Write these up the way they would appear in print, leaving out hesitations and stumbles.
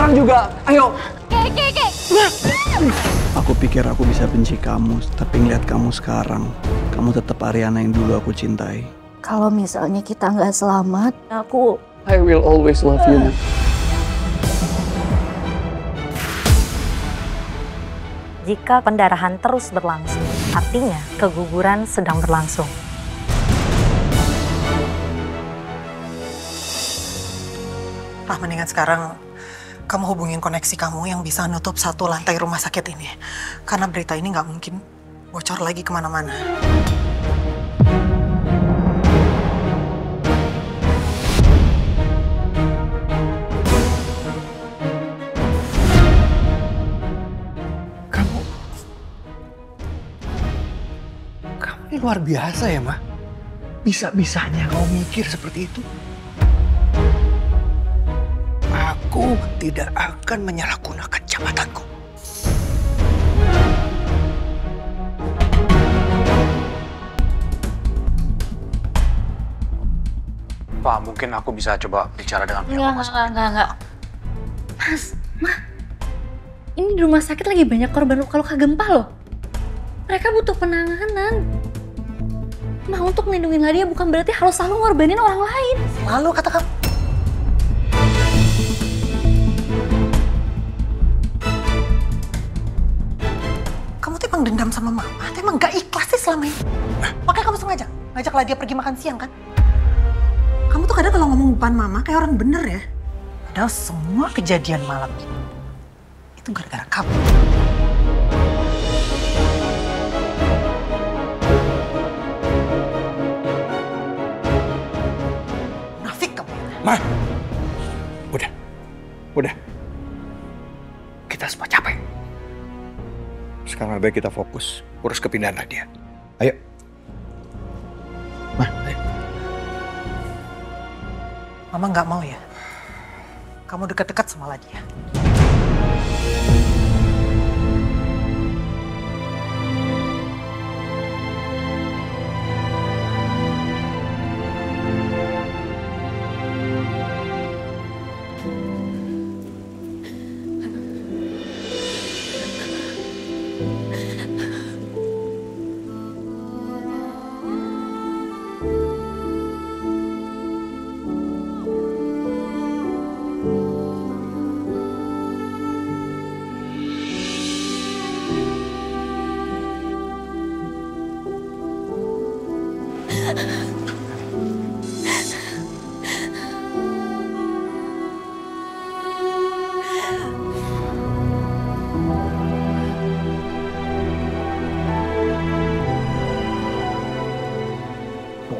sekarang juga. Ayo. Kek. Aku pikir aku bisa benci kamu, tapi ngeliat kamu sekarang, kamu tetap Ariana yang dulu aku cintai. Kalau misalnya kita nggak selamat, I will always love you. Jika pendarahan terus berlangsung, artinya keguguran sedang berlangsung. Mendingan sekarang kamu hubungin koneksi kamu yang bisa nutup satu lantai rumah sakit ini. Karena berita ini nggak mungkin bocor lagi kemana-mana. Kamu ini luar biasa ya, Ma. Bisa-bisanya kau mikir seperti itu. Aku tidak akan menyalahgunakan jabatanku. Pak, mungkin aku bisa coba bicara dengan pihak rumah sakit. Enggak. Mas, Ma, ini di rumah sakit lagi banyak korban luka-luka gempa loh. Mereka butuh penanganan. Ma, untuk melindungi Nadia bukan berarti harus selalu ngorbanin orang lain. Lalu kata kamu. Kamu tuh emang dendam sama Mama, tuh emang gak ikhlas sih selama ini. Makanya kamu sengaja ngajaklah dia pergi makan siang kan? Kamu tuh kadang kalau ngomong depan Mama kayak orang bener ya. Padahal semua kejadian malam itu gara-gara kamu. Nafik kamu. Ma, udah. Kita semua capek. Sekarang lebih baik kita fokus urus kepindahan Nadia. Ayo. Ma, ayo. Mama nggak mau ya. Kamu dekat-dekat sama Nadia.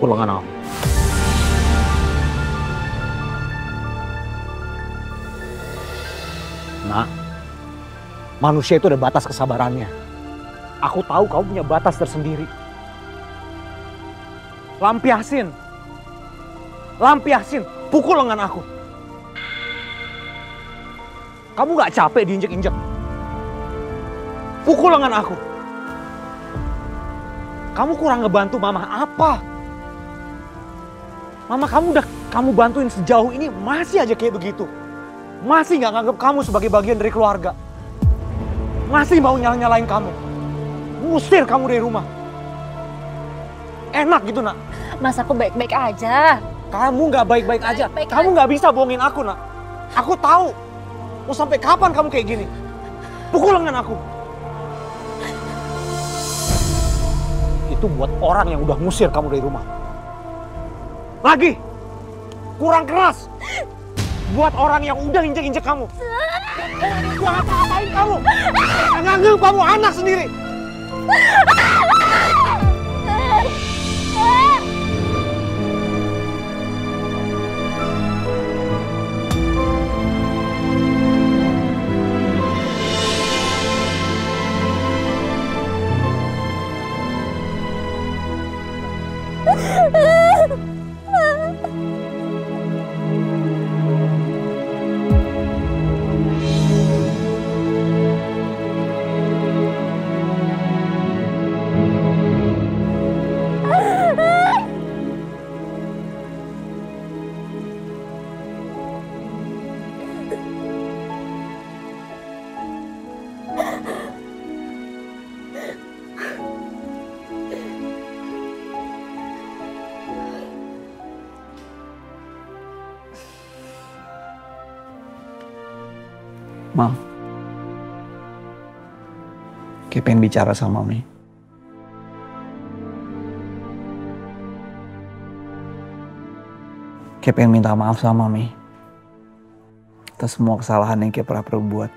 Pukul lengan aku. Nah, manusia itu ada batas kesabarannya. Aku tahu kamu punya batas tersendiri. Lampiasin, pukul lengan aku. Kamu gak capek diinjek-injek? Pukul lengan aku. Kamu kurang ngebantu Mama apa? Mama kamu udah kamu bantuin sejauh ini masih aja kayak begitu. Masih gak nganggap kamu sebagai bagian dari keluarga. Masih mau nyalain kamu. Ngusir kamu dari rumah. Enak gitu, Nak. Mas, aku baik-baik aja. Kamu gak baik-baik aja. Baik-baik Kamu gak bisa bohongin aku, Nak. Aku tahu. Mau sampai kapan kamu kayak gini? Pukul lengan aku. Itu buat orang yang udah ngusir kamu dari rumah. Lagi, kurang keras. Buat orang yang udah injek-injek kamu. Gua ngapa-ngapain kamu. Nganggep kamu anak sendiri. Mam, kayak pengen bicara sama Mami. Kayak pengen minta maaf sama Mami atas semua kesalahan yang kayak pernah perbuat.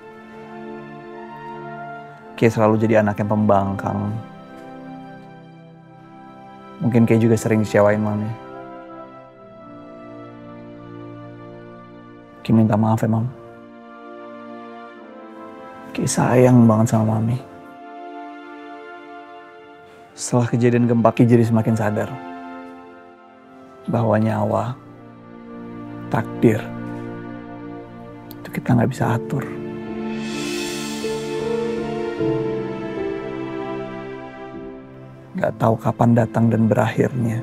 Kayak selalu jadi anak yang pembangkang. Mungkin kayak juga sering dikecewain Mami. Kayak minta maaf ya Mam. Kayak sayang banget sama Mami. Setelah kejadian gempa Ki jadi semakin sadar bahwa nyawa, takdir, itu kita nggak bisa atur. Nggak tahu kapan datang dan berakhirnya.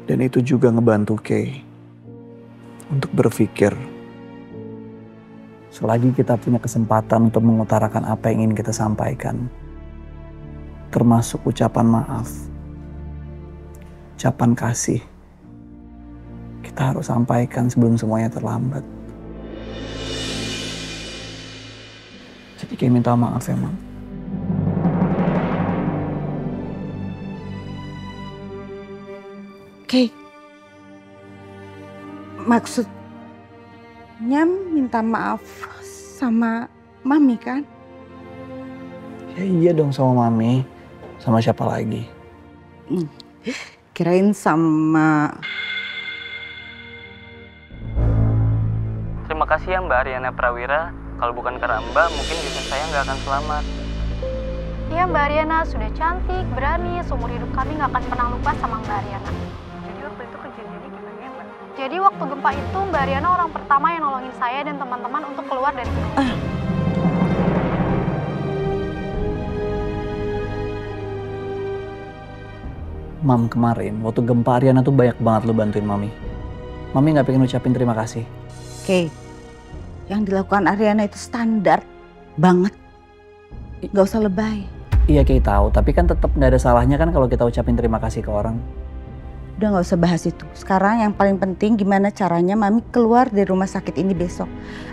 Dan itu juga ngebantu Kay untuk berpikir selagi kita punya kesempatan untuk mengutarakan apa yang ingin kita sampaikan, termasuk ucapan maaf, ucapan kasih, kita harus sampaikan sebelum semuanya terlambat. Jadi kayak minta maaf ya Mam. Oke. Maksudnya minta maaf sama Mami kan? Ya iya dong sama Mami. Sama siapa lagi? Kirain sama... Terima kasih ya Mbak Aryana Prawira. Kalau bukan karena Mbak, mungkin bisnis saya nggak akan selamat. Iya Mbak Aryana sudah cantik, berani, seumur hidup kami nggak akan pernah lupa sama Mbak Aryana. Jadi waktu itu kejadiannya gimana ya Mbak? Jadi waktu gempa itu Mbak Aryana orang pertama yang nolongin saya dan teman-teman untuk keluar dari gedung. Mam, kemarin waktu gempa Aryana tuh banyak banget lo bantuin Mami. Mami nggak pengen ucapin terima kasih. Oke. Yang dilakukan Aryana itu standar banget. Gak usah lebay. Iya Kay tahu, tapi kan tetap nggak ada salahnya kan kalau kita ucapin terima kasih ke orang. Udah gak usah bahas itu. Sekarang yang paling penting gimana caranya Mami keluar dari rumah sakit ini besok.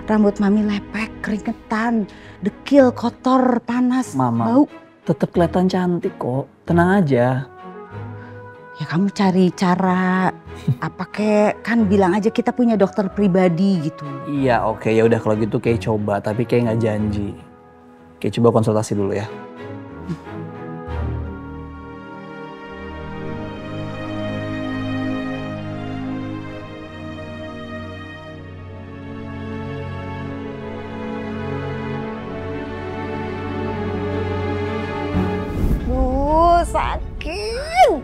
Rambut Mami lepek, keringetan, dekil, kotor, panas, Mama, bau. tetap kelihatan cantik kok. Tenang aja. Ya kamu cari cara apa kek, kan bilang aja kita punya dokter pribadi gitu. Iya oke, ya udah kalau gitu Kay coba, tapi Kay nggak janji. Kay coba konsultasi dulu ya. Sakit.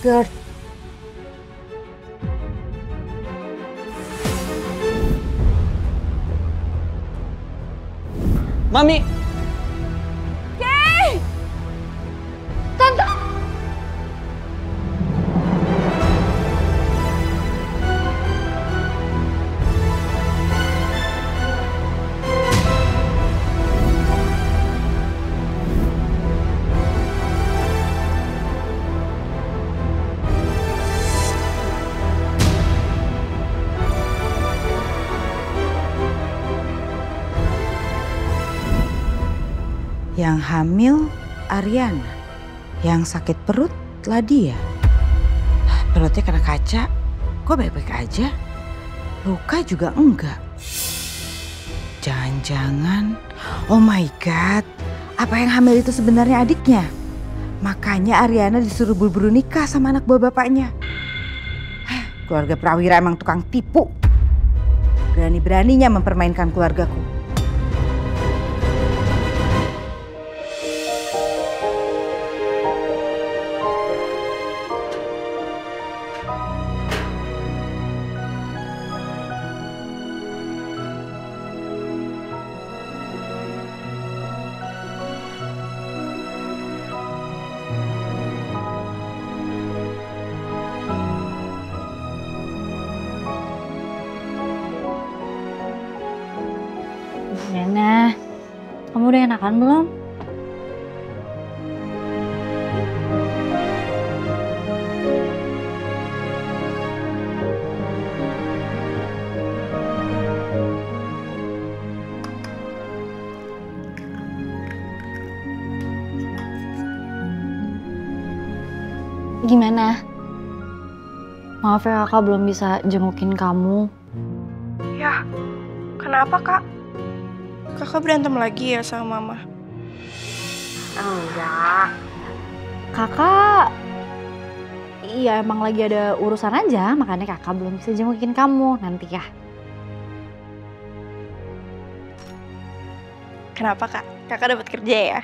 Gert. Mami! Yang hamil Aryana, yang sakit perut Ladia. Perutnya kena kaca, kok baik-baik aja? Luka juga enggak. Jangan-jangan, oh my god, apa yang hamil itu sebenarnya adiknya? Makanya Aryana disuruh buru-buru nikah sama anak buah bapaknya. Keluarga Prawira emang tukang tipu. Berani-beraninya mempermainkan keluargaku. Nana, kamu udah enakan belum? Gimana? Maaf ya kakak belum bisa jengukin kamu. Ya, kenapa kak? Kakak berantem lagi ya sama mama? Enggak. Kakak, iya emang lagi ada urusan aja, makanya kakak belum bisa jengukin kamu nanti ya. Kenapa kak? Kakak dapat kerja ya?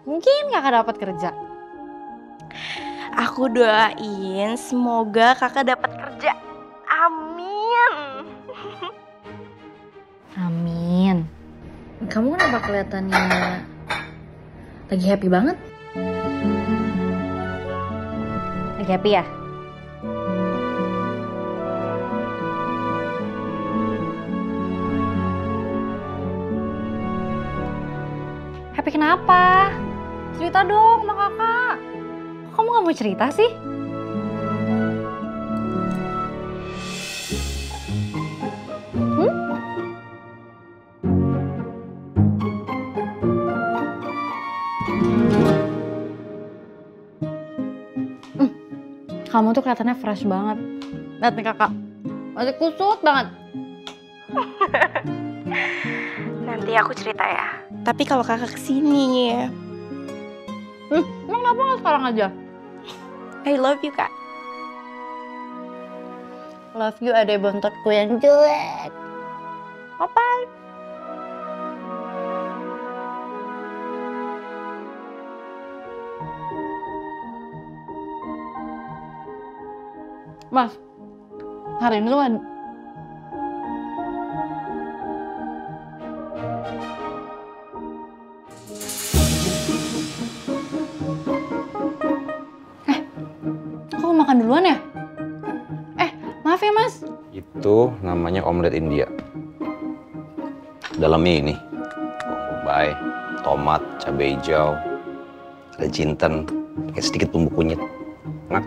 Mungkin kakak dapat kerja. Aku doain semoga kakak dapat kerja. Amin. Amin. Kamu kenapa kelihatannya lagi happy banget? Lagi happy ya? Happy kenapa? Cerita dong sama kakak. Kok kamu gak mau cerita sih? Kamu tuh kelihatannya fresh banget. Lihat nih kakak, masih kusut banget. Nanti aku cerita ya. Tapi kalau kakak kesini ya. Emang kenapa gak sekarang aja? I love you kak. Love you ada bontotku yang jelek. Apa? Mas, hari ini tuh kan kok makan duluan ya? Maaf ya mas. Itu namanya omelet India. Dalamnya ini bawang bombay, tomat, cabai hijau, ada jinten, pakai sedikit bumbu kunyit. Enak.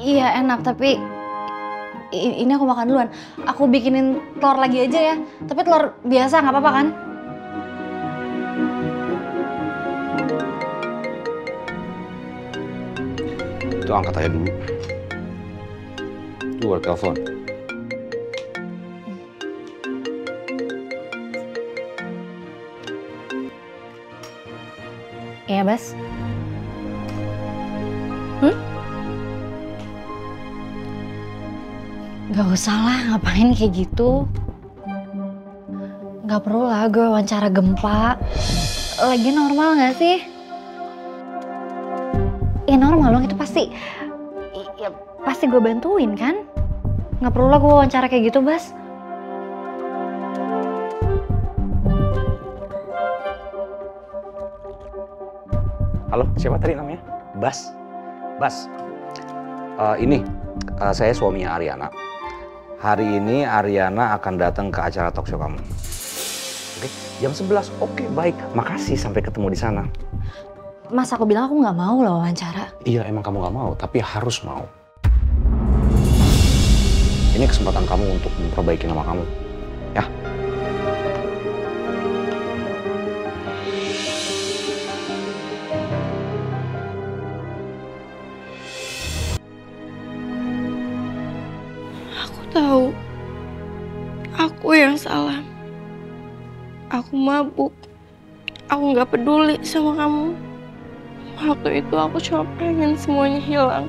Iya enak, tapi ini aku makan duluan. Aku bikinin telur lagi aja ya. Tapi telur biasa nggak apa-apa kan? Itu angkat aja dulu. Itu ada telepon. Iya Bas. Gak usah lah, ngapain kayak gitu. Gak perlu lah gue wawancara gempa. Lagi normal gak sih? Ya normal dong, itu pasti gue bantuin kan? Gak perlu lah gue wawancara kayak gitu, Bas. Halo, siapa tadi namanya? Bas. Bas. Saya suaminya Ariana. Hari ini Ariana akan datang ke acara talkshow kamu. Oke, jam 11. Oke, baik. Makasih, sampai ketemu di sana. Mas, aku bilang aku nggak mau loh wawancara. Iya, emang kamu nggak mau, tapi harus mau. Ini kesempatan kamu untuk memperbaiki nama kamu. Ya. Tahu, aku yang salah. Aku mabuk. Aku nggak peduli sama kamu. Waktu itu aku cuma pengen semuanya hilang,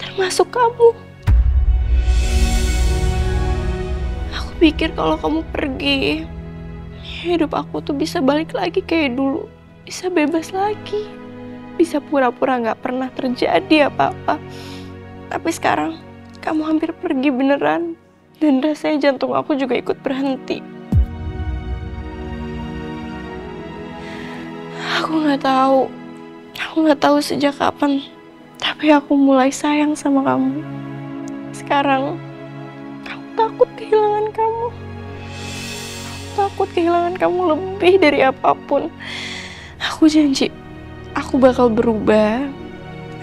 termasuk kamu. Aku pikir kalau kamu pergi, hidup aku tuh bisa balik lagi kayak dulu, bisa bebas lagi, bisa pura-pura nggak pernah terjadi apa-apa. Tapi sekarang kamu hampir pergi beneran, dan rasanya jantung aku juga ikut berhenti. Aku nggak tahu sejak kapan, tapi aku mulai sayang sama kamu. Sekarang, aku takut kehilangan kamu. Aku takut kehilangan kamu lebih dari apapun. Aku janji, aku bakal berubah.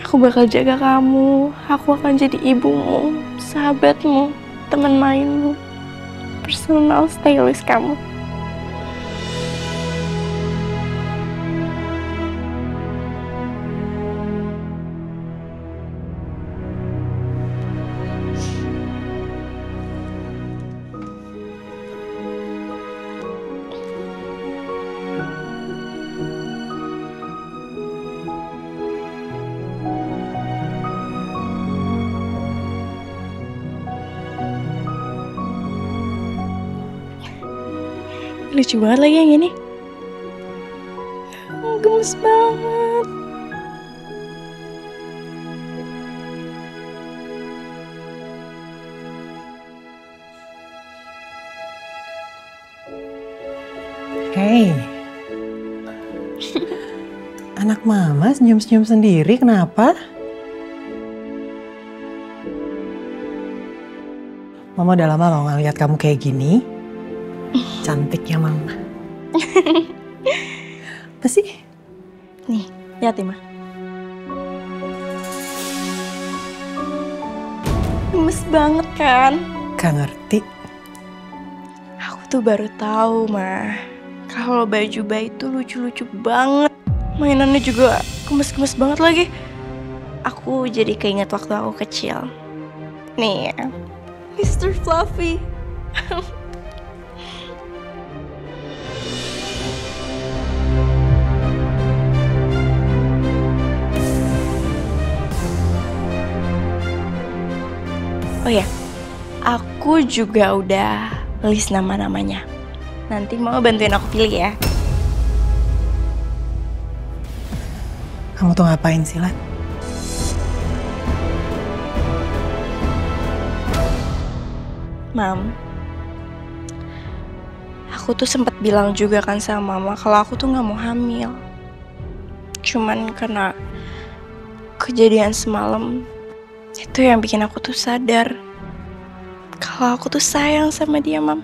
Aku bakal jaga kamu, aku akan jadi ibumu, sahabatmu, teman mainmu, personal stylist kamu. Lucu banget lagi yang ini. Gemes banget. Hei, anak mama senyum-senyum sendiri, kenapa? Mama udah lama mau ngeliat kamu kayak gini. Cantiknya mama. Apa sih? Nih, lihat Ma. Gemes banget kan? Gak ngerti. Aku tuh baru tahu mah. Kalau baju bayi itu lucu-lucu banget. Mainannya juga gemes-gemes banget lagi. Aku jadi keinget waktu aku kecil. Nih, Mr. Fluffy. Oh ya, aku juga udah list nama-namanya. Nanti mau bantuin aku pilih ya. Kamu tuh ngapain sih, Lat? Mam, aku tuh sempat bilang juga kan sama Mama kalau aku tuh nggak mau hamil. Cuman karena kejadian semalam itu yang bikin aku tuh sadar kalau aku tuh sayang sama dia, Mam.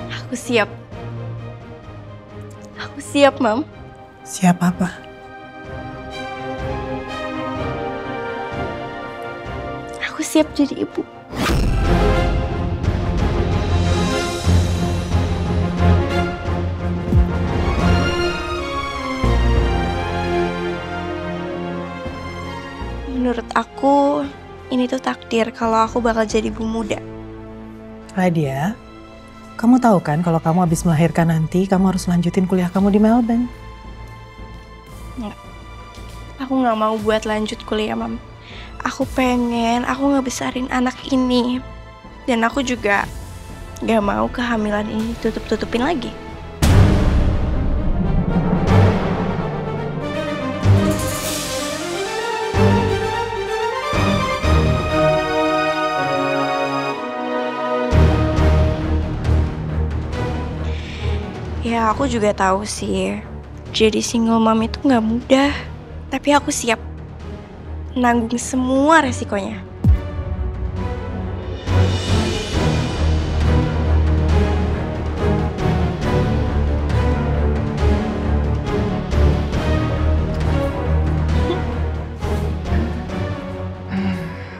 Aku siap. Aku siap, Mam. Siap apa? Aku siap jadi ibu. Menurut aku, ini tuh takdir kalau aku bakal jadi ibu muda. Radia, kamu tahu kan kalau kamu habis melahirkan nanti, kamu harus lanjutin kuliah kamu di Melbourne. Nggak. Aku nggak mau buat lanjut kuliah, Mam. Aku pengen aku ngebesarin anak ini. Dan aku juga nggak mau kehamilan ini tutup-tutupin lagi. Ya, aku juga tahu sih, jadi single mom itu nggak mudah. Tapi aku siap nanggung semua resikonya.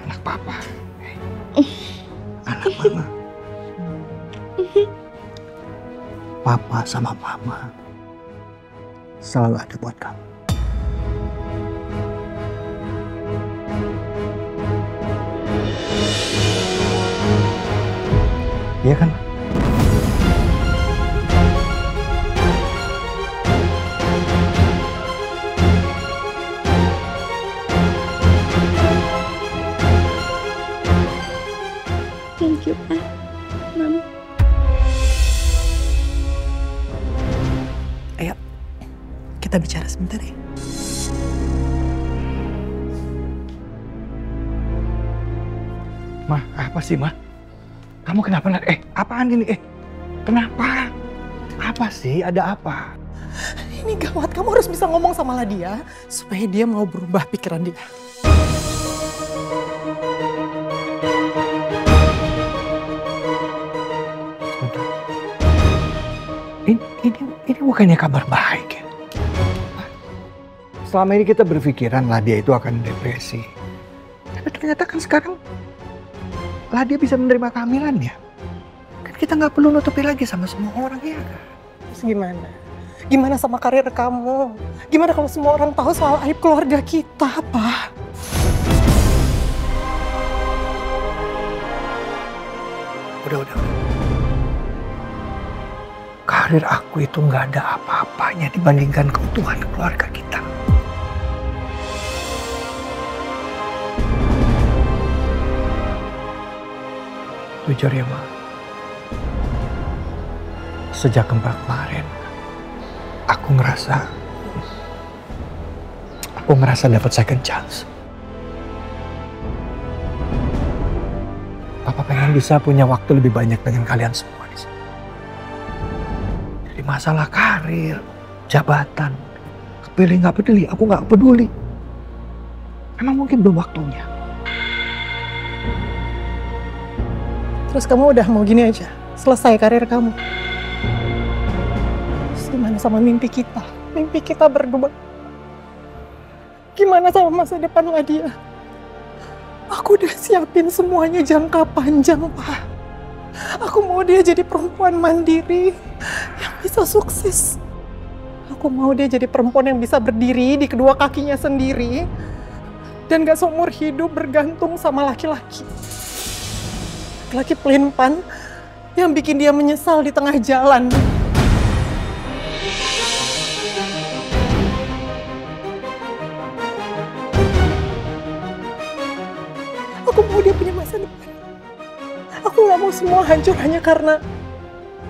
Anak papa. Anak mama. Papa sama mama selalu ada buat kamu. Iya kan? Thank you, Pak. Mama. Ayo, kita bicara sebentar ya. Ma, apa sih, Ma? Kamu kenapa? Apaan ini? Kenapa? Apa sih? Ada apa? Ini gawat, kamu harus bisa ngomong sama Ladia supaya dia mau berubah pikiran dia. Ini bukannya kabar baik ya? Selama ini kita berpikiran Ladia itu akan depresi. Tapi ternyata kan sekarang Ladia bisa menerima kehamilannya. Kan kita nggak perlu nutupi lagi sama semua orang, ya kan? Terus gimana? Gimana sama karir kamu? Gimana kalau semua orang tahu soal aib keluarga kita, Pak? Udah. karir aku itu nggak ada apa-apanya dibandingkan keutuhan keluarga kita. Jujur ya, Ma. Sejak gempa kemarin, aku ngerasa dapat second chance. Papa pengen bisa punya waktu lebih banyak dengan kalian semua di sini. Jadi masalah karir, jabatan, kepilih nggak peduli, aku nggak peduli. Memang mungkin belum waktunya. Terus kamu udah mau gini aja, selesai karir kamu. Terus gimana sama mimpi kita? Mimpi kita berdua. Gimana sama masa depan Ladia? Aku udah siapin semuanya jangka panjang, Pak. Aku mau dia jadi perempuan mandiri yang bisa sukses. Aku mau dia jadi perempuan yang bisa berdiri di kedua kakinya sendiri dan gak seumur hidup bergantung sama laki-laki. Laki-laki pelin-pan yang bikin dia menyesal di tengah jalan. Aku mau dia punya masa depan. Aku gak mau semua hancur hanya karena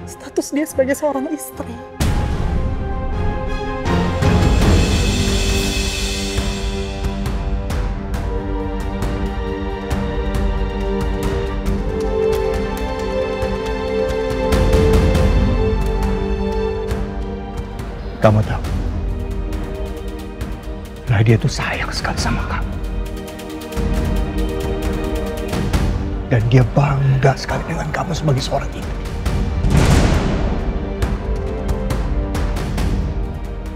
status dia sebagai seorang istri. Kamu tahu, Nadia tuh sayang sekali sama kamu. Dan dia bangga sekali dengan kamu sebagai seorang ibu.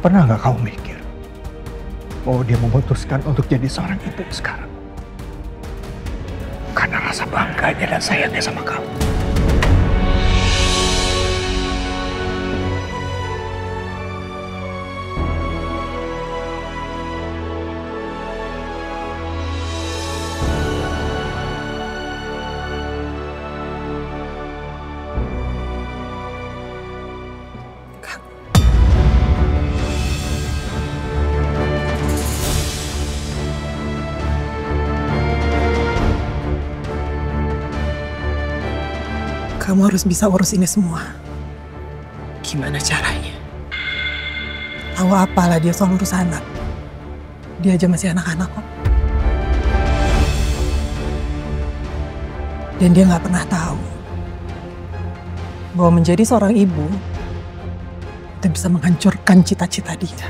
Pernah nggak kamu mikir bahwa dia memutuskan untuk jadi seorang ibu sekarang? Karena rasa bangganya dan sayangnya sama kamu. Kamu harus bisa urus ini semua. Gimana caranya? Tahu apalah dia soal urus anak. Dia aja masih anak-anak kok. Dan dia nggak pernah tahu bahwa menjadi seorang ibu itu bisa menghancurkan cita-cita dia.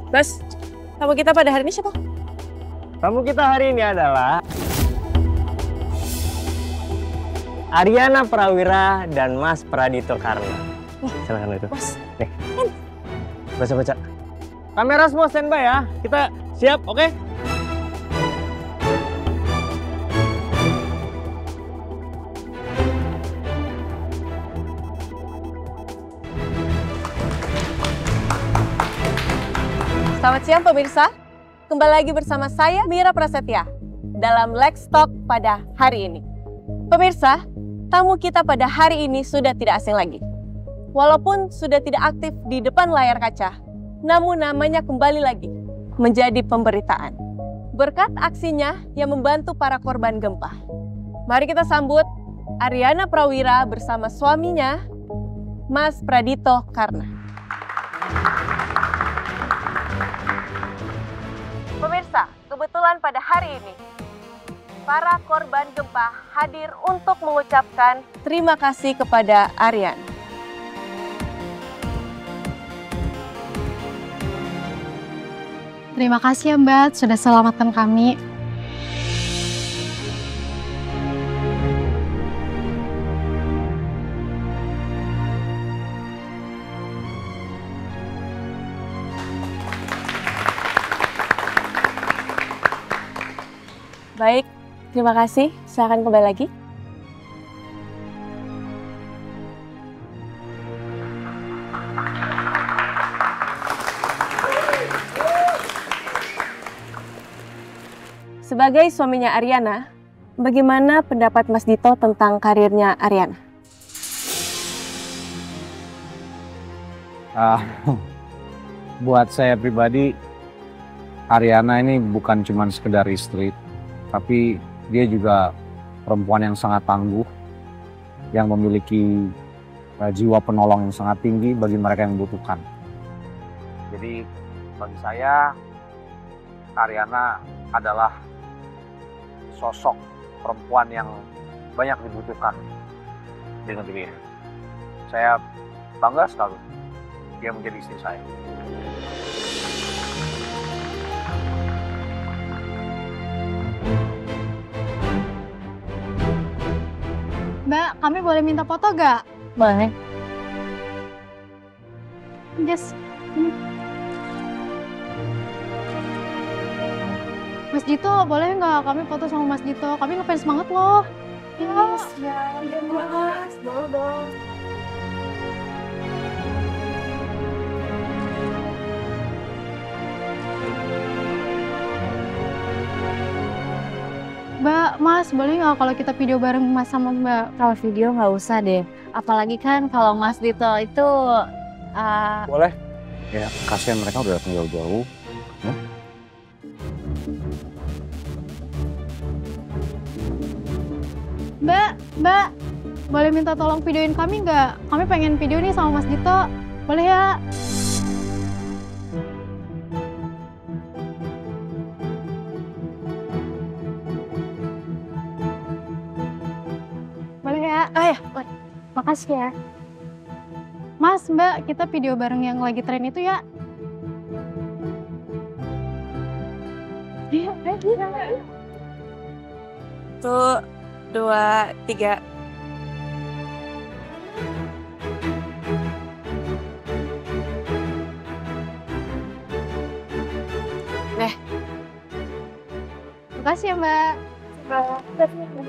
Bas, tamu kita pada hari ini siapa? Tamu kita hari ini adalah Aryana Prawira dan Mas Pradito Karna. Silakan itu. Mas, nih. Baca-baca. Kamera semua standby ya. Kita siap, oke? Selamat siang pemirsa, kembali lagi bersama saya Mira Prasetya dalam Let's Talk pada hari ini. Pemirsa, tamu kita pada hari ini sudah tidak asing lagi. Walaupun sudah tidak aktif di depan layar kaca, namun namanya kembali lagi menjadi pemberitaan. Berkat aksinya yang membantu para korban gempa. Mari kita sambut Aryana Prawira bersama suaminya, Mas Pradito Karna. Pemirsa, kebetulan pada hari ini para korban gempa hadir untuk mengucapkan terima kasih kepada Aryan. Terima kasih ya Mbak, sudah selamatkan kami. Baik, terima kasih. Silakan kembali lagi. Sebagai suaminya Ariana, bagaimana pendapat Mas Dito tentang karirnya Ariana? Buat saya pribadi, Ariana ini bukan cuma sekedar istri, tapi dia juga perempuan yang sangat tangguh, yang memiliki jiwa penolong yang sangat tinggi bagi mereka yang membutuhkan. Jadi bagi saya, Ariana adalah sosok perempuan yang banyak dibutuhkan di negeri ini. Saya bangga sekali dia menjadi istri saya. Mbak, kami boleh minta foto gak? Boleh. Yes. Mas Dito, boleh nggak kami foto sama Mas Dito? Kami ngefans banget loh. Yes, ya, Mas. Boleh dong. Mbak, Mas, boleh nggak kalau kita video bareng Mas sama Mbak? Kalau video nggak usah deh. Apalagi kan kalau Mas Dito itu... Boleh. Ya, kasihan mereka udah datang jauh-jauh. Mbak, boleh minta tolong videoin kami nggak? Kami pengen video nih sama Mas Dito. Boleh ya? Boleh ya? Oh ya, makasih ya. Mas, Mbak, kita video bareng yang lagi tren itu ya? Iya, ayo. 1, 2, 3. Nih. Makasih ya, Mbak.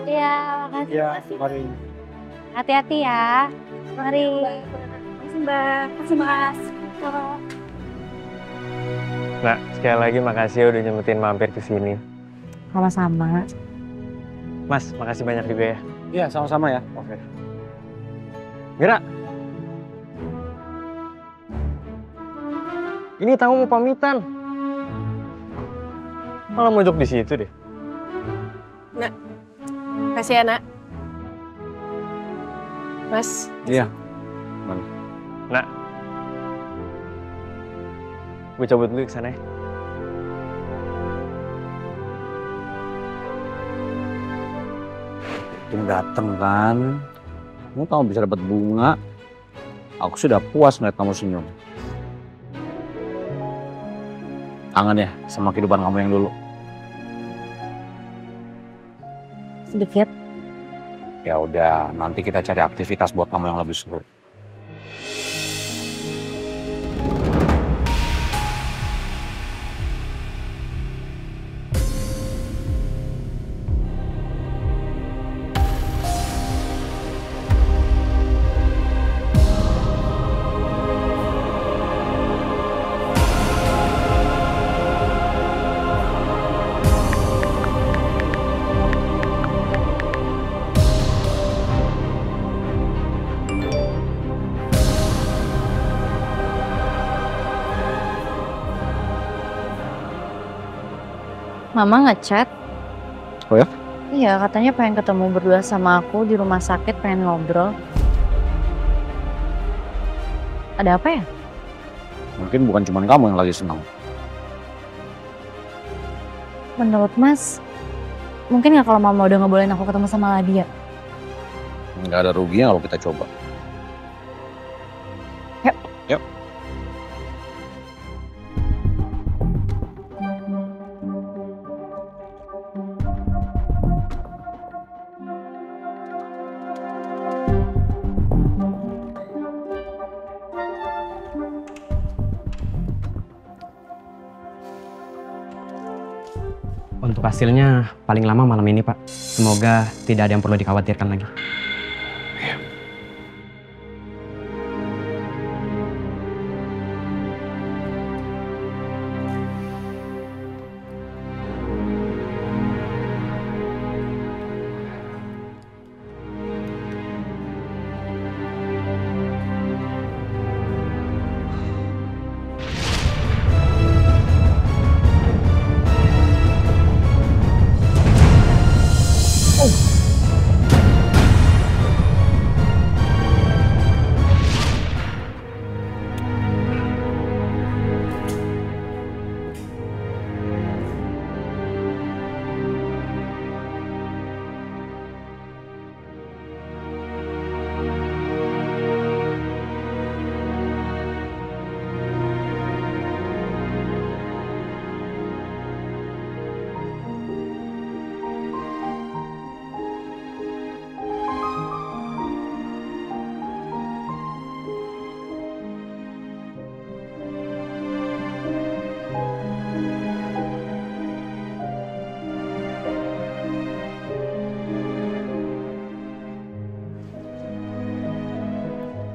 Iya, makasih. Iya, mari. Hati-hati ya. Mari. Makasih, Mbak. Makasih, Mas. Nah, sekali lagi makasih udah nyempetin mampir ke sini. Sama-sama. Mas, makasih banyak juga ya. Iya, sama-sama ya. Oke. Mira. Ini tamu mau pamitan. Malah mojok di situ deh. Nak, kasih ya, Nak. Mas. Iya. Nak. Gue cabut dulu ke sana ya. Tung dateng kan. Kamu tahu bisa dapat bunga. Aku sudah puas ngeliat kamu senyum. Kangen ya sama kehidupan kamu yang dulu. Sedikit. Ya udah, nanti kita cari aktivitas buat kamu yang lebih seru. Mama ngechat. Oh ya? Iya, katanya pengen ketemu berdua sama aku di rumah sakit, pengen ngobrol. Ada apa ya? Mungkin bukan cuma kamu yang lagi senang. Menurut Mas, Mungkin nggak kalau mama udah ngebolehin aku ketemu sama Ladia? Nggak ada ruginya kalau kita coba. Yuk. Yuk. Untuk hasilnya paling lama malam ini, Pak. Semoga tidak ada yang perlu dikhawatirkan lagi.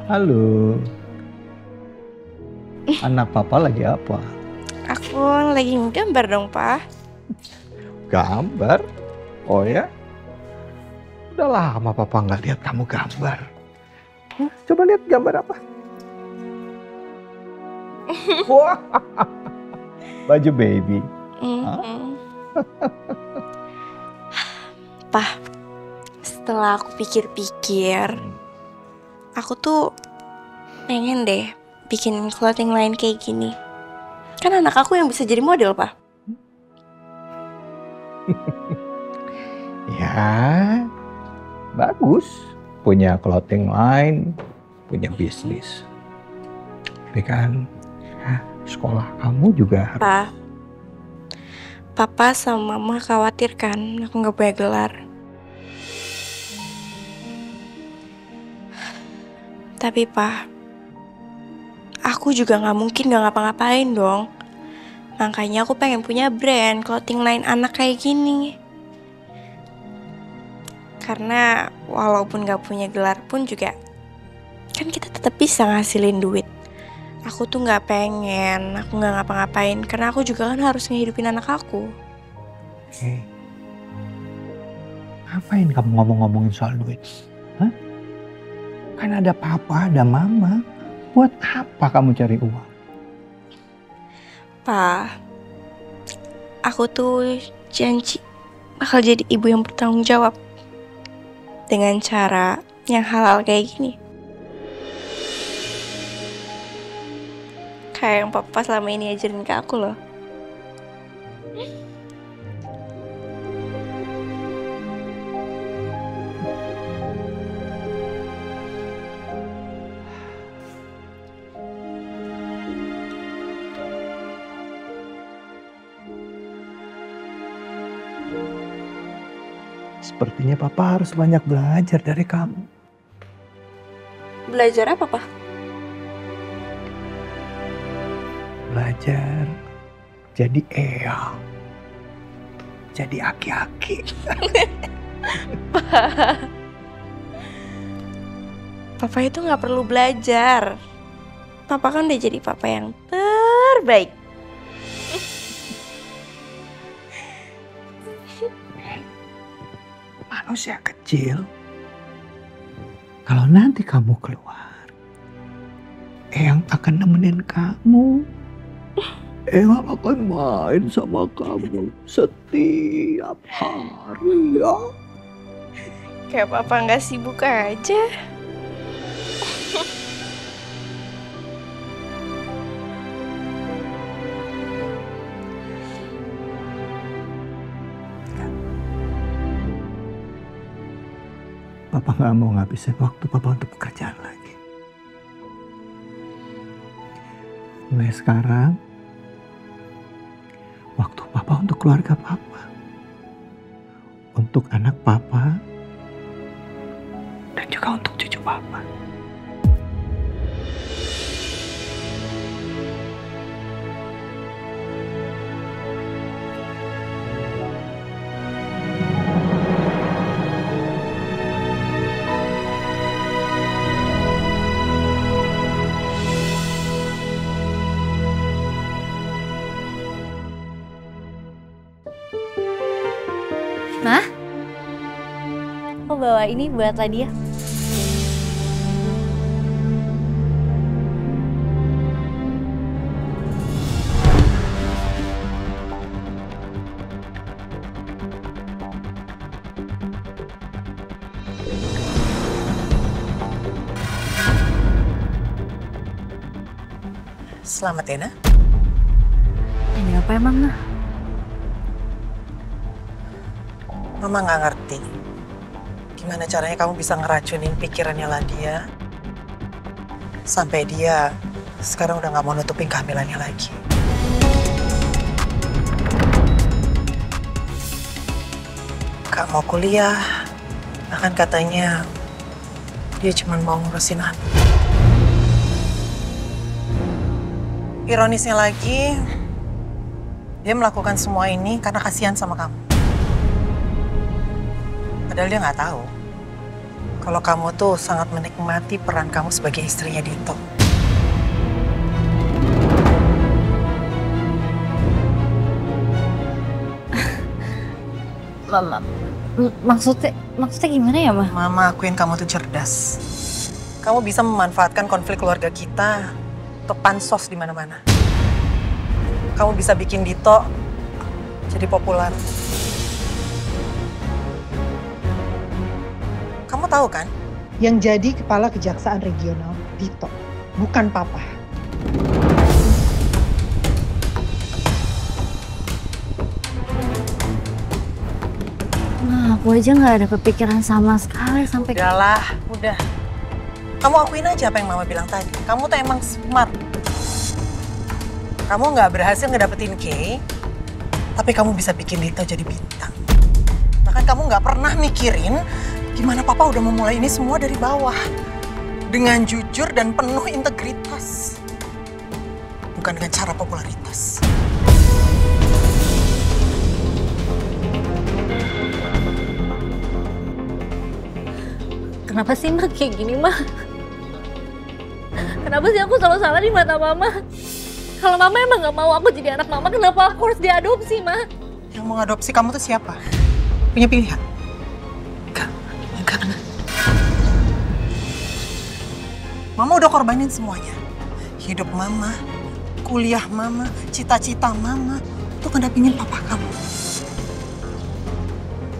Halo. Anak papa lagi apa? Aku lagi nggambar dong, Pak. Gambar? Oh ya? Udah lama papa nggak lihat kamu gambar. Coba lihat gambar apa? Wah, baju baby. Pak, setelah aku pikir-pikir, aku tuh pengen deh bikin clothing line kayak gini. Kan anak aku yang bisa jadi model, Pak. Ya, bagus. Punya clothing line, punya bisnis. Tapi kan sekolah kamu juga harus... Pak, Papa sama Mama khawatir kan aku nggak punya gelar. Tapi Pak, aku juga nggak mungkin nggak ngapa-ngapain dong. Makanya aku pengen punya brand clothing line anak kayak gini. Karena walaupun nggak punya gelar pun juga, kan kita tetap bisa ngasilin duit. Aku tuh nggak pengen, aku nggak ngapa-ngapain karena aku juga kan harus ngehidupin anak aku. Hey, ngapain kamu ngomong-ngomongin soal duit? Hah? Kan ada papa, ada mama. Buat apa kamu cari uang? Pa, aku tuh janji bakal jadi ibu yang bertanggung jawab dengan cara yang halal kayak gini. Kayak yang papa selama ini ajarin ke aku loh. Sepertinya papa harus banyak belajar dari kamu. Belajar apa, Pak? Belajar jadi eyang, jadi aki-aki. Papa itu nggak perlu belajar. Papa kan udah jadi papa yang terbaik. Manusia kecil, kalau nanti kamu keluar, eyang akan nemenin kamu. Eyang akan main sama kamu setiap hari ya. Kayak papa nggak sibuk aja. Papa nggak mau ngabisin waktu Papa untuk pekerjaan lagi. Mulai sekarang, waktu Papa untuk keluarga Papa. Untuk anak Papa. Dan juga untuk cucu Papa. Ma, aku bawa ini buat Ladia. Selamat ya, Nak. Ini apa emang, Nah? Mama nggak ngerti gimana caranya kamu bisa ngeracunin pikirannya Ladia sampai dia sekarang udah nggak mau nutupin kehamilannya lagi. Gak mau kuliah, bahkan katanya dia cuma mau ngurusin anak. Ironisnya lagi, dia melakukan semua ini karena kasihan sama kamu. Padahal dia nggak tahu kalau kamu tuh sangat menikmati peran kamu sebagai istrinya Dito. Mama, maksudnya gimana ya, Ma? Mama akuin kamu tuh cerdas. Kamu bisa memanfaatkan konflik keluarga kita untuk pansos di mana-mana. Kamu bisa bikin Dito jadi populer. Kamu tahu kan? Yang jadi kepala kejaksaan regional Dito, bukan Papa. Nah, aku aja nggak ada kepikiran sama sekali sampai... Udahlah, udah. Kamu akuin aja apa yang Mama bilang tadi. Kamu tuh emang smart. Kamu nggak berhasil ngedapetin Kay, tapi kamu bisa bikin Dito jadi bintang. Bahkan kamu nggak pernah mikirin gimana Papa udah memulai ini semua dari bawah. Dengan jujur dan penuh integritas. Bukan dengan cara popularitas. Kenapa sih, Ma, kayak gini, Ma? Kenapa sih aku selalu salah di mata Mama? Kalau Mama emang gak mau aku jadi anak Mama, kenapa aku harus diadopsi, Ma? Yang mau ngadopsi kamu tuh siapa? Punya pilihan? Enggak. Mama udah korbanin semuanya. Hidup Mama, kuliah Mama, cita-cita Mama untuk ngedampingin Papa kamu.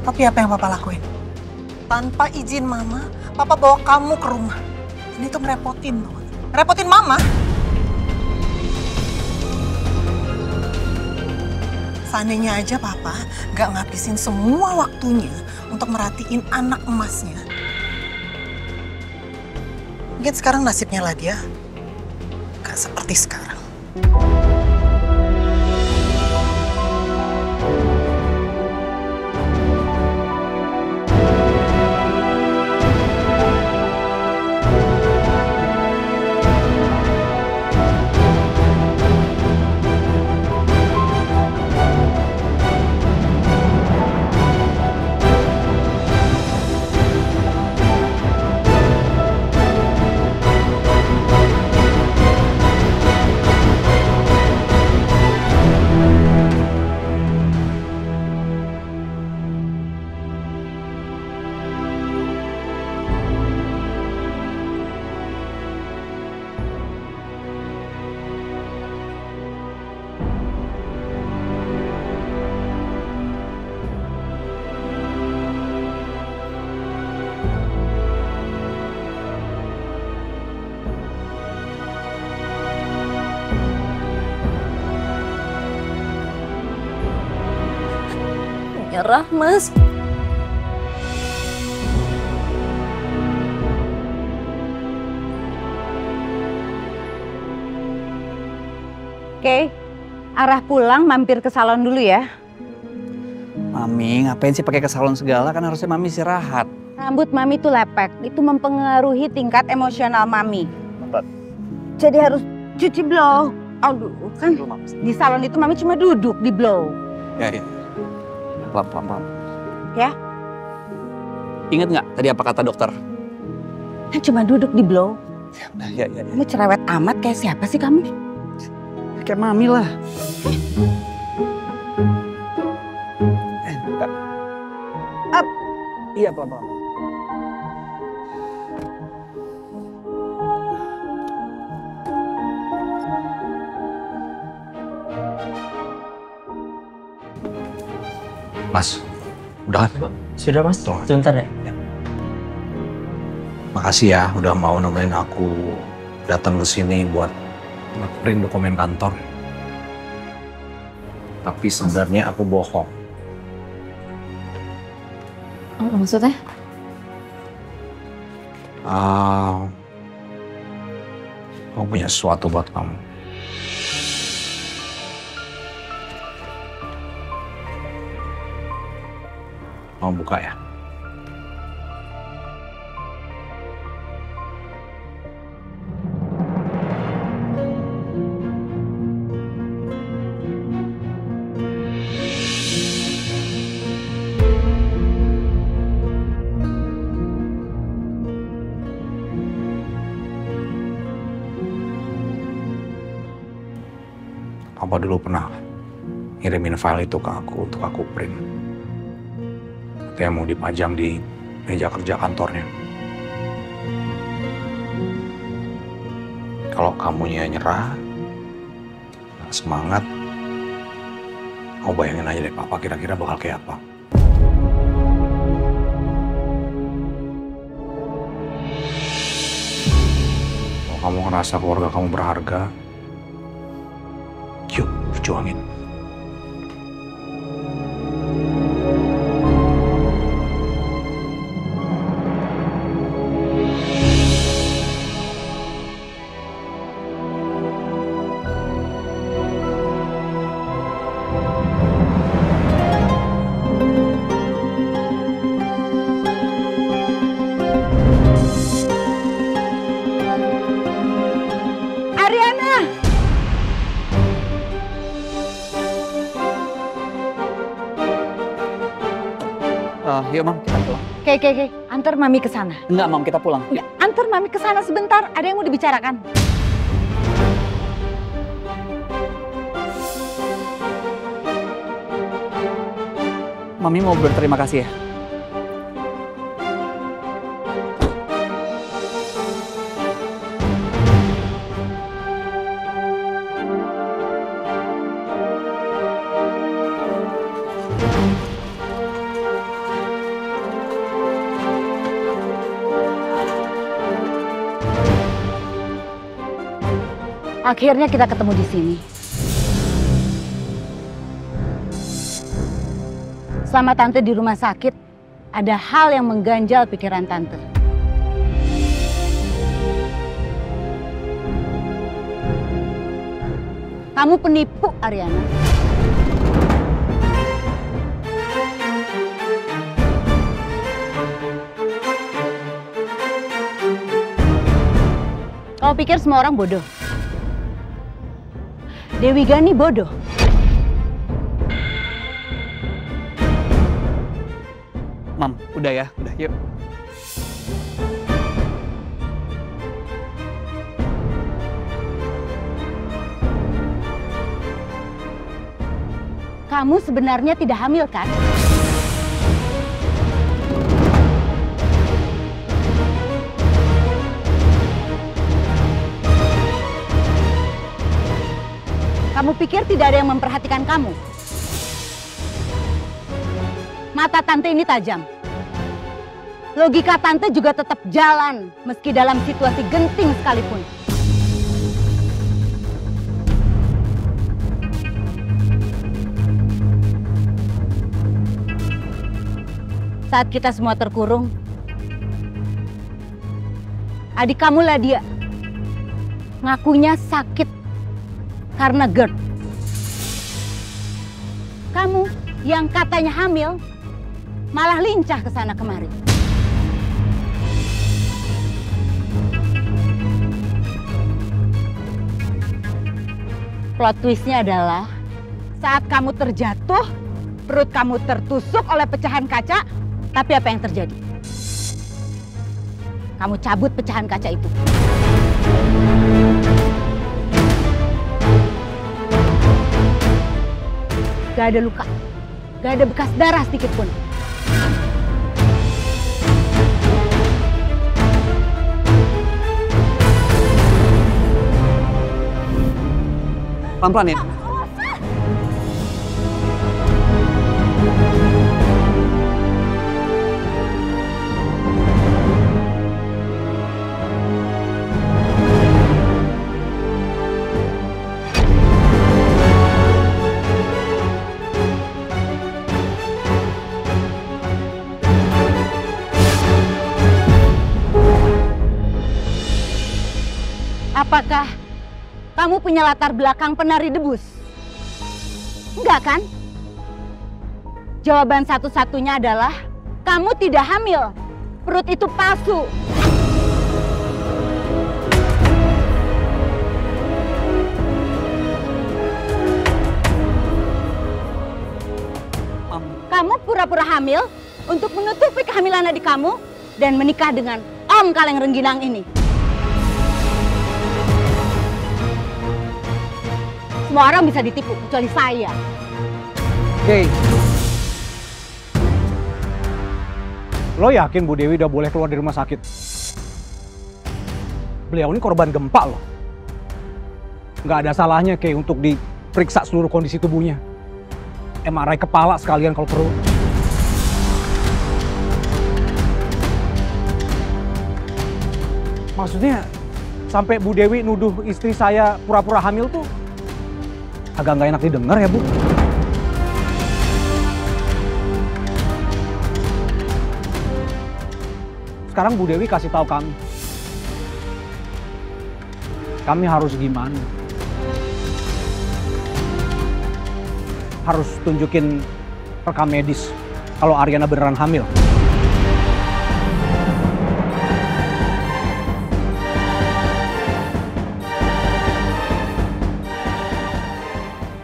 Tapi apa yang Papa lakuin? Tanpa izin Mama, Papa bawa kamu ke rumah. Ini tuh ngerepotin loh. Ngerepotin Mama. Seandainya aja Papa gak ngabisin semua waktunya untuk merhatiin anak emasnya. Mungkin sekarang nasibnya Ladia gak seperti sekarang. Nyerah, Mas. Oke, arah pulang mampir ke salon dulu ya. Mami, ngapain sih pakai ke salon segala? Kan harusnya Mami istirahat. Rambut Mami tuh lepek, itu mempengaruhi tingkat emosional Mami. Jadi harus cuci blow. Aduh, kan di salon itu Mami cuma duduk di blow. Ya. Pelan. Ya? Ingat nggak tadi apa kata dokter? Kan cuma duduk di blow. Ya. Kamu cerewet amat kayak siapa sih kamu? Kayak Mami lah. Up. Iya, pelan-pelan. Mas, udah kan? Sudah Mas, sebentar ya. Makasih ya udah mau nemenin aku datang ke sini buat nge-print dokumen kantor. Tapi sebenarnya aku bohong. Oh, maksudnya? Aku punya sesuatu buat kamu. Mau buka ya? Papa dulu pernah ngirimin file itu ke aku untuk aku print. Katanya mau dipajang di meja kerja kantornya. Kalau kamunya nyerah, gak semangat, kamu bayangin aja deh Papa kira-kira bakal kayak apa. Kalau kamu ngerasa keluarga kamu berharga, yuk, perjuangin. Yuk Mam, kita pulang. Oke. Antar Mami ke sana. Enggak Mam, kita pulang. Enggak, antar Mami ke sana sebentar. Ada yang mau dibicarakan. Mami mau berterima kasih ya. Akhirnya kita ketemu di sini. Selama Tante di rumah sakit, ada hal yang mengganjal pikiran Tante. Kamu penipu, Ariana. Kau pikir semua orang bodoh? Dewi Gani bodoh. Mam, udah ya, yuk. Kamu sebenarnya tidak hamil, kan? Kamu pikir tidak ada yang memperhatikan kamu? Mata Tante ini tajam. Logika Tante juga tetap jalan meski dalam situasi genting sekalipun. Saat kita semua terkurung, adik kamu Ladia ngakunya sakit Karena GERD. Kamu yang katanya hamil malah lincah ke sana kemari. Plot twistnya adalah saat kamu terjatuh, perut kamu tertusuk oleh pecahan kaca, tapi apa yang terjadi? Kamu cabut pecahan kaca itu. Gak ada luka, gak ada bekas darah sedikit pun. Pelan-pelan ya. Apakah kamu punya latar belakang penari debus? Enggak kan? Jawaban satu-satunya adalah kamu tidak hamil. Perut itu palsu. Kamu pura-pura hamil untuk menutupi kehamilan adik kamu dan menikah dengan Om Kaleng Rengginang ini. Semua orang bisa ditipu, kecuali saya. Oke. Lo yakin Bu Dewi udah boleh keluar dari rumah sakit? Beliau ini korban gempa loh. Nggak ada salahnya Kay untuk diperiksa seluruh kondisi tubuhnya. MRI kepala sekalian kalau perlu. Maksudnya sampai Bu Dewi nuduh istri saya pura-pura hamil tuh agak nggak enak didengar ya Bu. Sekarang Bu Dewi kasih tahu kami. Kami harus gimana? Harus tunjukin rekam medis kalau Ariana beneran hamil.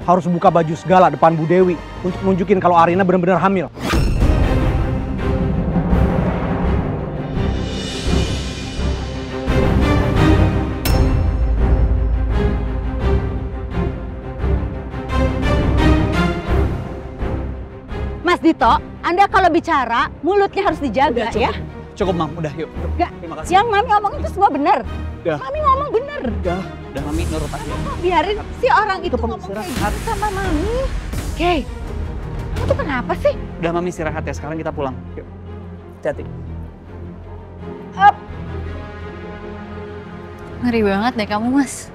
Harus buka baju segala depan Bu Dewi untuk nunjukin kalau Ariana benar-benar hamil. Mas Dito, Anda kalau bicara mulutnya harus dijaga ya. Cukup Mam, udah yuk. Gak, terima kasih. yang Mami ngomong itu semua benar. Udah. Mami ngomong benar. Udah Mami nurut aja. Biarin si orang itu ngomong kayak gitu sama Mami. Oke, kamu tuh kenapa sih? Udah Mami istirahat ya, sekarang kita pulang. Yuk, hati-hati. Up. Ngeri banget deh kamu, Mas.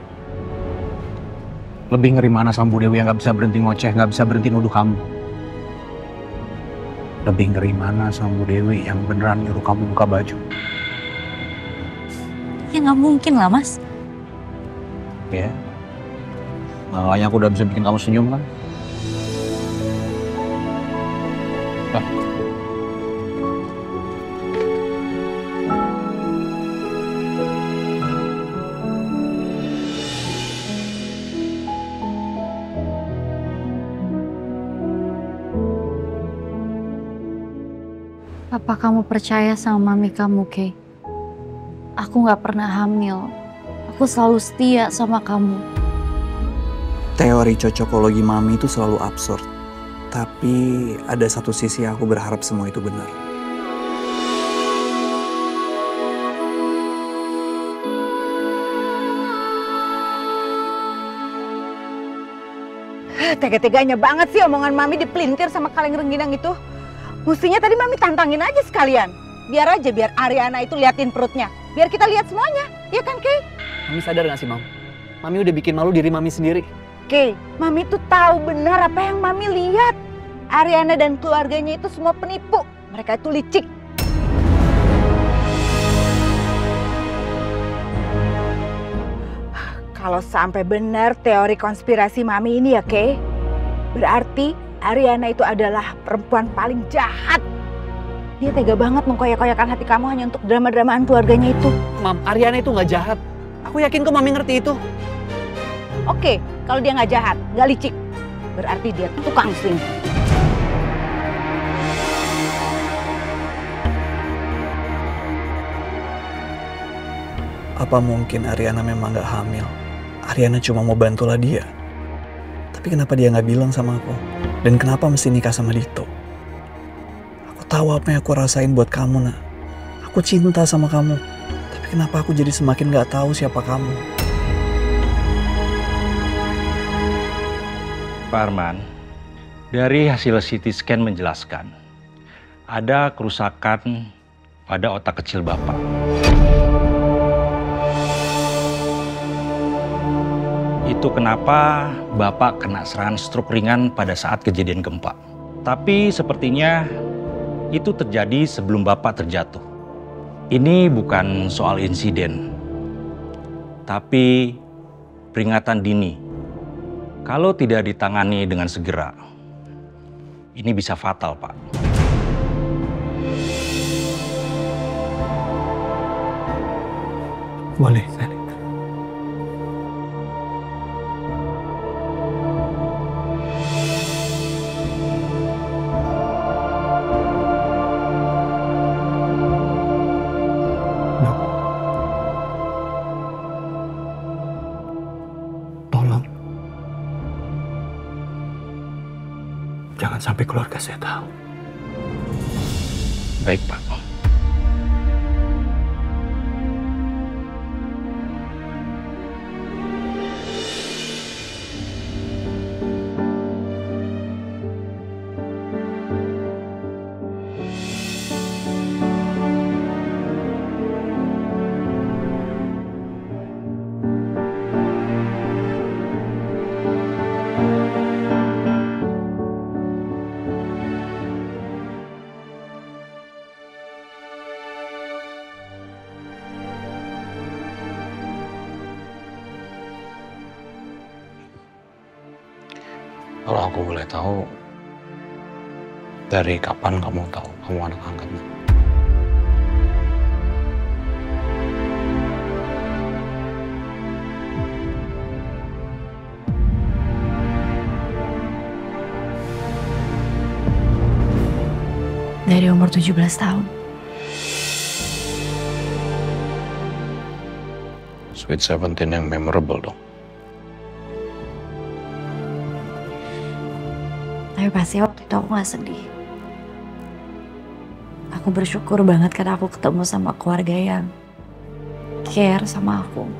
Lebih ngeri mana sama Bu Dewi yang nggak bisa berhenti ngoceh, nggak bisa berhenti nuduh kamu. Lebih ngeri mana sama Bu Dewi yang beneran nyuruh kamu buka baju. Ya nggak mungkin lah, Mas. Ya, makanya aku udah bisa bikin kamu senyum kan. Apa kamu percaya sama mami kamu, Kay? Aku gak pernah hamil. Aku selalu setia sama kamu. Teori cocokologi Mami itu selalu absurd. Tapi ada satu sisi aku berharap semua itu benar. Tega-teganya banget sih omongan Mami dipelintir sama Kaleng Rengginang itu. Mestinya tadi Mami tantangin aja sekalian. Biar Ariana itu liatin perutnya. Biar kita lihat semuanya. Iya kan, Kay? Mami sadar gak sih, Mam? Mami udah bikin malu diri Mami sendiri. Kay, Mami tuh tahu benar apa yang Mami lihat. Ariana dan keluarganya itu semua penipu. Mereka itu licik. Kalau sampai benar teori konspirasi Mami ini ya, Kay, berarti Ariana itu adalah perempuan paling jahat. Dia tega banget mengkoyak-koyakan hati kamu hanya untuk drama-dramaan keluarganya itu. Mam, Ariana itu nggak jahat. Aku yakin kok Mami ngerti itu. Oke, kalau dia nggak jahat, nggak licik, berarti dia tukang selingkuh. Apa mungkin Ariana memang gak hamil? Ariana cuma mau bantulah dia. Tapi kenapa dia gak bilang sama aku? Dan kenapa mesti nikah sama Dito? Aku tahu apa yang aku rasain buat kamu, nak. Aku cinta sama kamu. Tapi kenapa aku jadi semakin gak tahu siapa kamu? Pak Arman, dari hasil CT scan menjelaskan ada kerusakan pada otak kecil Bapak. Itu kenapa Bapak kena serangan stroke ringan pada saat kejadian gempa. Tapi sepertinya itu terjadi sebelum Bapak terjatuh. Ini bukan soal insiden, tapi peringatan dini. Kalau tidak ditangani dengan segera, ini bisa fatal, Pak. Boleh, saya. Jangan sampai keluarga saya tahu. Baik, Pak. Kalau aku boleh tahu, dari kapan kamu tahu kamu anak angkatnya? Dari umur 17 tahun. Sweet 17 yang memorable dong. Tapi pasti waktu itu aku gak sedih. Aku bersyukur banget karena aku ketemu sama keluarga yang care sama aku.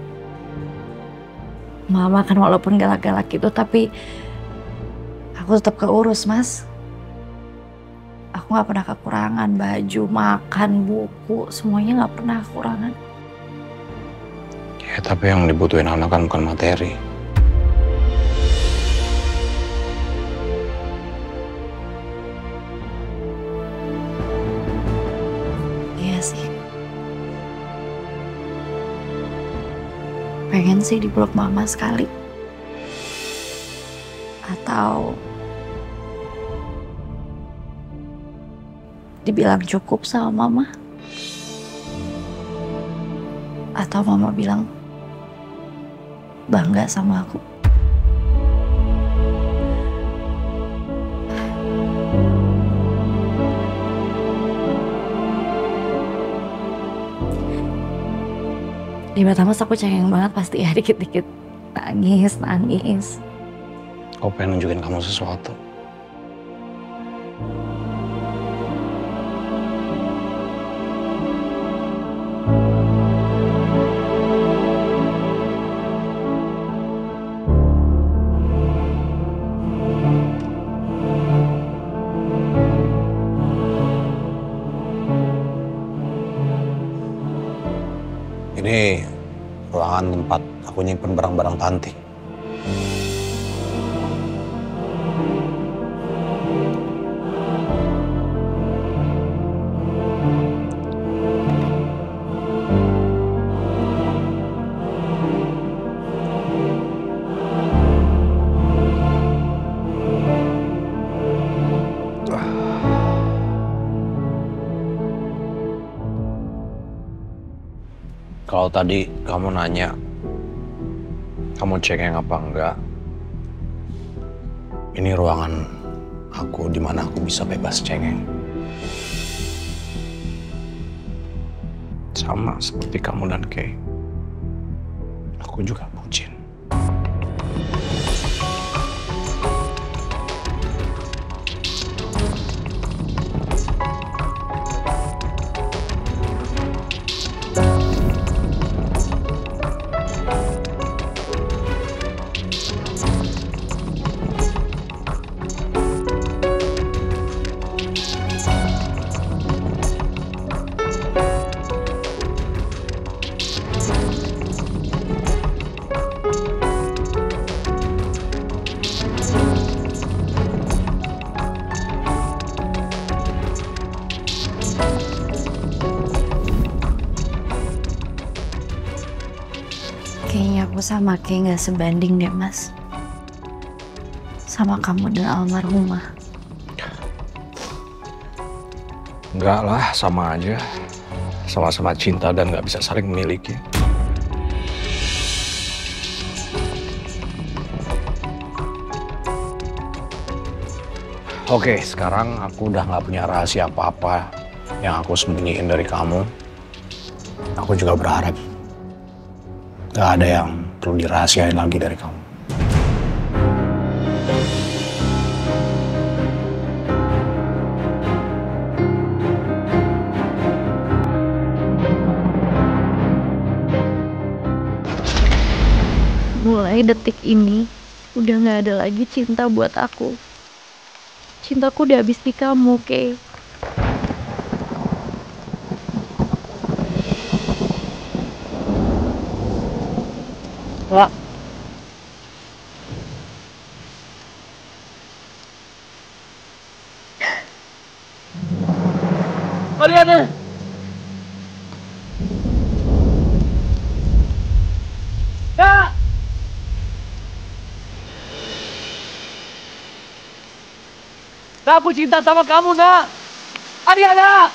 Mama kan walaupun galak-galak gitu, tapi aku tetap keurus, Mas. Aku gak pernah kekurangan baju, makan, buku, semuanya gak pernah kekurangan. Ya, tapi yang dibutuhin anak kan bukan materi. Iya sih. Pengen sih dipeluk mama sekali. Atau dibilang cukup sama mama. Atau mama bilang bangga sama aku. Di mata Mas aku cengeng banget pasti ya, dikit-dikit nangis. Aku pengen nunjukin kamu sesuatu. Ini ruangan tempat aku nyimpen barang-barang Tanti. Kalau tadi kamu nanya, kamu cengeng apa enggak? Ini ruangan aku di mana aku bisa bebas cengeng. Sama seperti kamu dan Kay. Aku juga bucin. Kayaknya aku sama Kay nggak sebanding deh, Mas. Sama kamu dan almarhumah. Enggak lah, sama aja. Sama-sama cinta dan nggak bisa saling memiliki. Oke, sekarang aku udah nggak punya rahasia apa-apa yang aku sembunyiin dari kamu. Aku juga berharap gak ada yang perlu dirahasiain lagi dari kamu. Mulai detik ini, udah gak ada lagi cinta buat aku. Cintaku udah habis di kamu, Kay. Kak. Mariana. Kak. Kak, aku cinta sama kamu, Nak. Mariana.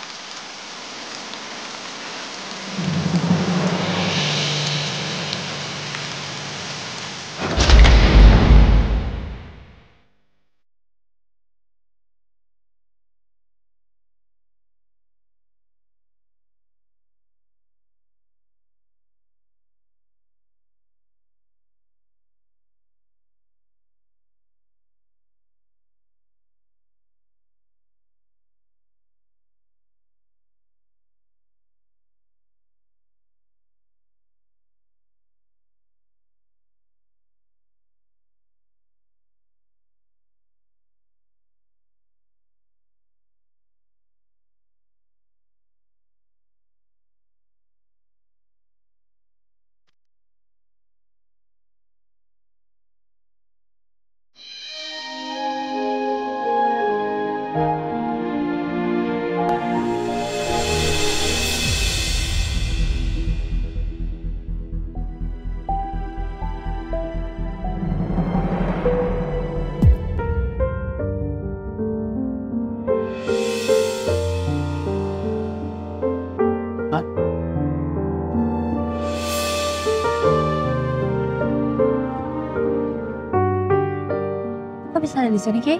Kok bisa ada di sini, Kay?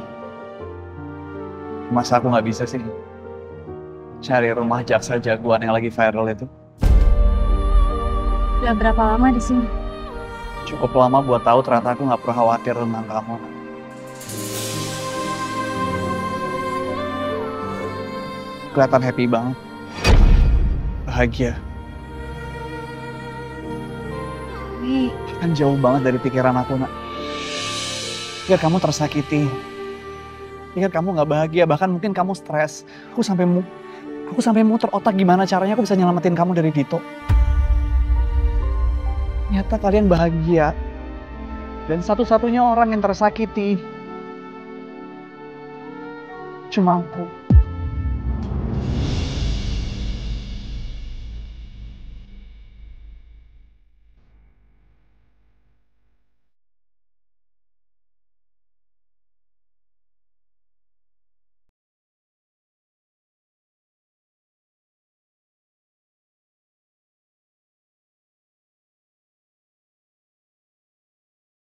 Masa aku nggak bisa sih cari rumah jaksa jagoan yang lagi viral itu? Udah berapa lama di sini? Cukup lama buat tahu ternyata aku nggak perlu khawatir tentang kamu. Kelihatan happy banget, bahagia. Kan jauh banget dari pikiran aku, Nak. Pikir kamu tersakiti, pikir kamu nggak bahagia, bahkan mungkin kamu stres. Aku sampai muter otak gimana caranya aku bisa nyelamatin kamu dari Dito. Ternyata kalian bahagia, dan satu-satunya orang yang tersakiti cuma aku.